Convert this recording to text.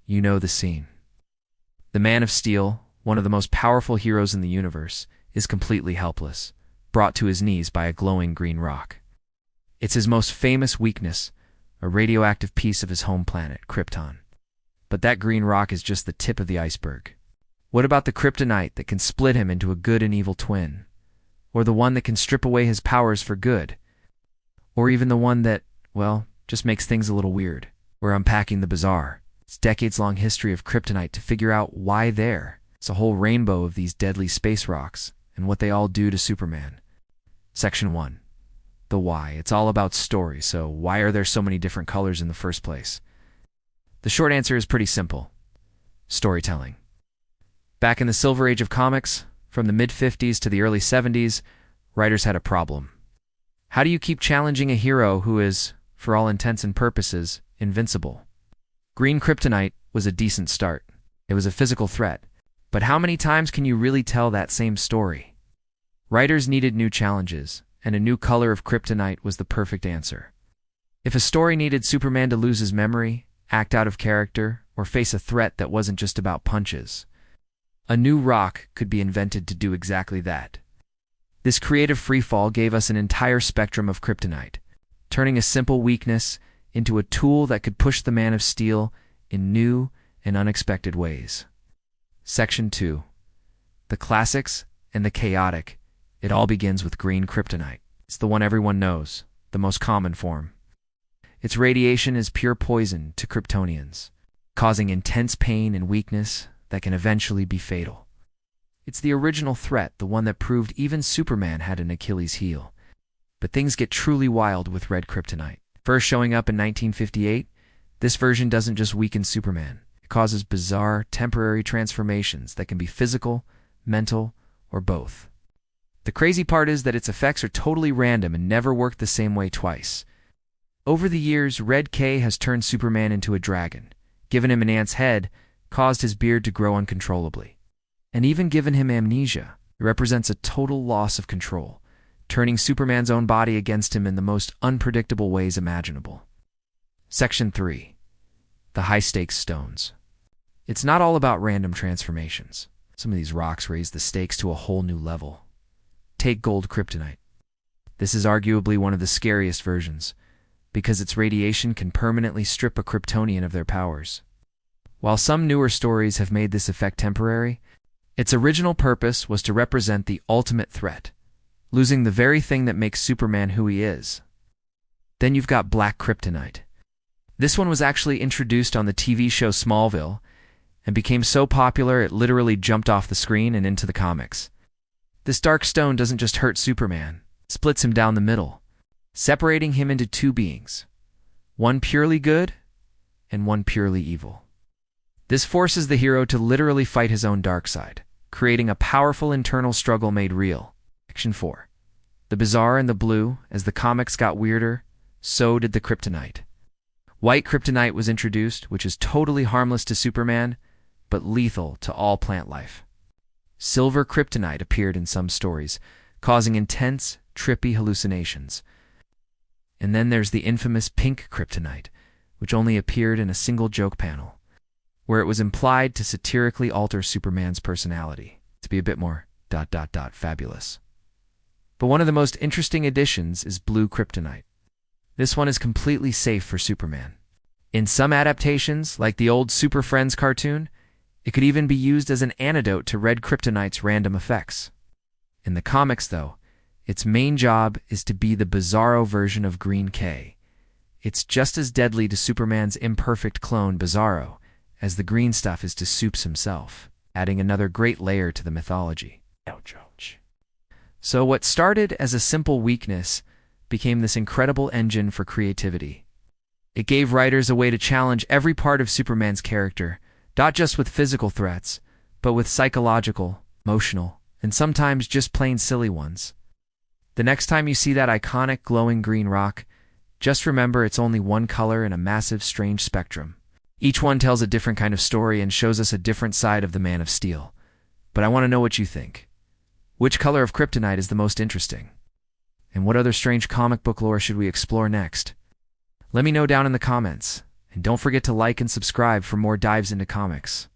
You know the scene. The Man of Steel, one of the most powerful heroes in the universe, is completely helpless, brought to his knees by a glowing green rock. It's his most famous weakness, a radioactive piece of his home planet, Krypton. But that green rock is just the tip of the iceberg. What about the Kryptonite that can split him into a good and evil twin? Or the one that can strip away his powers for good? Or even the one that, well, just makes things a little weird? We're unpacking the Bizarro. It's decades-long history of Kryptonite to figure out why there. It's a whole rainbow of these deadly space rocks and what they all do to Superman. Section 1. The why. It's all about story, so why are there so many different colors in the first place? The short answer is pretty simple. Storytelling. Back in the Silver Age of comics, from the mid-50s to the early 70s, writers had a problem. How do you keep challenging a hero who is, for all intents and purposes, invincible? Green Kryptonite was a decent start. It was a physical threat. But how many times can you really tell that same story? Writers needed new challenges, and a new color of Kryptonite was the perfect answer. If a story needed Superman to lose his memory, act out of character, or face a threat that wasn't just about punches, a new rock could be invented to do exactly that. This creative freefall gave us an entire spectrum of Kryptonite, turning a simple weakness into a tool that could push the Man of Steel in new and unexpected ways. Section 2. The classics and the chaotic. It all begins with green Kryptonite. It's the one everyone knows, the most common form. Its radiation is pure poison to Kryptonians, causing intense pain and weakness that can eventually be fatal. It's the original threat, the one that proved even Superman had an Achilles heel. But things get truly wild with red Kryptonite. First showing up in 1958, this version doesn't just weaken Superman. It causes bizarre, temporary transformations that can be physical, mental, or both. The crazy part is that its effects are totally random and never work the same way twice. Over the years, Red K has turned Superman into a dragon, given him an ant's head, caused his beard to grow uncontrollably, and even given him amnesia. It represents a total loss of control, turning Superman's own body against him in the most unpredictable ways imaginable. Section 3. The high-stakes stones. It's not all about random transformations. Some of these rocks raise the stakes to a whole new level. Take gold Kryptonite. This is arguably one of the scariest versions, because its radiation can permanently strip a Kryptonian of their powers. While some newer stories have made this effect temporary, its original purpose was to represent the ultimate threat, losing the very thing that makes Superman who he is. Then you've got black Kryptonite. This one was actually introduced on the TV show Smallville and became so popular it literally jumped off the screen and into the comics. This dark stone doesn't just hurt Superman, it splits him down the middle, separating him into two beings, one purely good and one purely evil. This forces the hero to literally fight his own dark side, creating a powerful internal struggle made real. Section 4. The Bizarro and the Blue. As the comics got weirder, so did the Kryptonite. White Kryptonite was introduced, which is totally harmless to Superman, but lethal to all plant life. Silver Kryptonite appeared in some stories, causing intense, trippy hallucinations. And then there's the infamous pink Kryptonite, which only appeared in a single joke panel, where it was implied to satirically alter Superman's personality, to be a bit more ... fabulous. But one of the most interesting additions is blue Kryptonite. This one is completely safe for Superman. In some adaptations, like the old Super Friends cartoon, it could even be used as an antidote to red Kryptonite's random effects. In the comics, though, its main job is to be the Bizarro version of Green K. It's just as deadly to Superman's imperfect clone Bizarro as the green stuff is to Supes himself, adding another great layer to the mythology. Ouch. So what started as a simple weakness became this incredible engine for creativity. It gave writers a way to challenge every part of Superman's character, not just with physical threats, but with psychological, emotional, and sometimes just plain silly ones. The next time you see that iconic glowing green rock, just remember it's only one color in a massive, strange spectrum. Each one tells a different kind of story and shows us a different side of the Man of Steel. But I want to know what you think. Which color of Kryptonite is the most interesting? And what other strange comic book lore should we explore next? Let me know down in the comments. And don't forget to like and subscribe for more dives into comics.